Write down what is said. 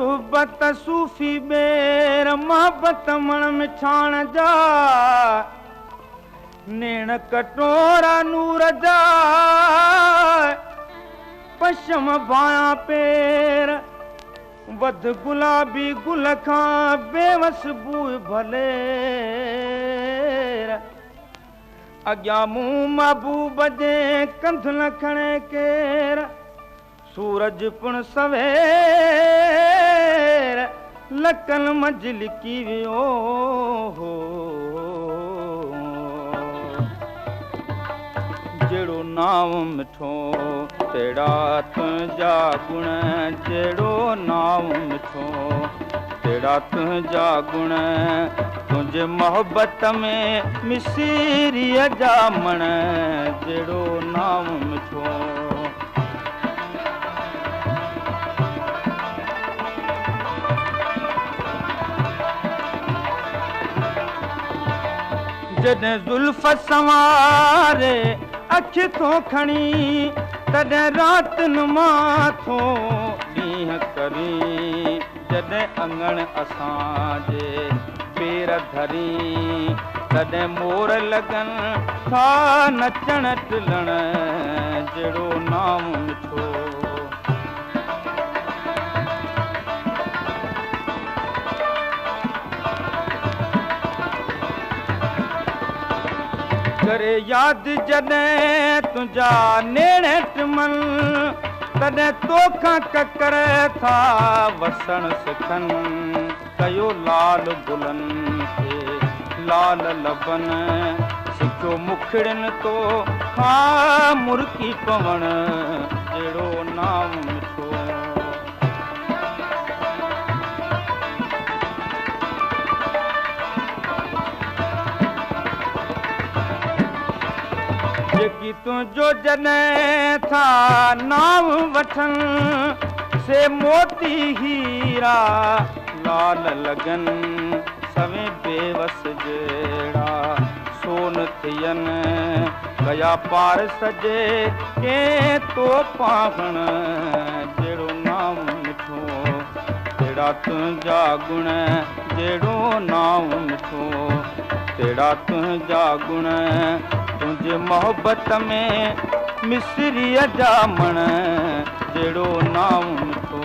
गुरबत सूफ़ी बेर मोहब्बत मण मिठाण जा नेण कटोरा नूर जा पशम भाया पेर वध गुलाबी गुल खां बेवस बूए भले अॻियां मूं महबूब जे कंध न खणे केर सूरज पुण सवेर लकन मंझि लिकी वियो हो जहिड़ो नाम मिठो तहिड़ा तुंहिंजा गुण जहिड़ो नाम मिठो तहिड़ा तुंहिंजा गुण तुंहिंजे मोहब्बत में मिसीरीअ जा मण जहिड़ो नाम मिठो जॾहिं ज़ुल्फ़ संवारे अख थो खणी तॾहिं रातिनि मां थो ॾींहं करी जॾहिं अङण असांजे पेर धरी तॾहिं मोर लॻनि था नचण टिलण जहिड़ो नाम मिठो करे यादि जॾहिं तुंहिंजा नेण टिमन तॾहिं तोखां ककर था वसण सिखनि कयो लाल गुलनि खे लाल लबनि सिखियो मुखड़ियुनि तो खां मुर्की पवण जहिड़ो नाम मिठो जेकी तुंहिंजो जॾहिं था नाम वठनि से मोती हीरा लाल लॻनि सवें बेवस जहिड़ा सोन थियनि कया पार सजे कंहिं तो पाहण जहिड़ो नाम मिठो तहिड़ा तुंहिंजा गुण जहिड़ो नाम मिठो तहिड़ा तुंहिंजा गुण तुंहिंजे मोहब्बत में मिसरीअ जा मण जहिड़ो नाम मिठो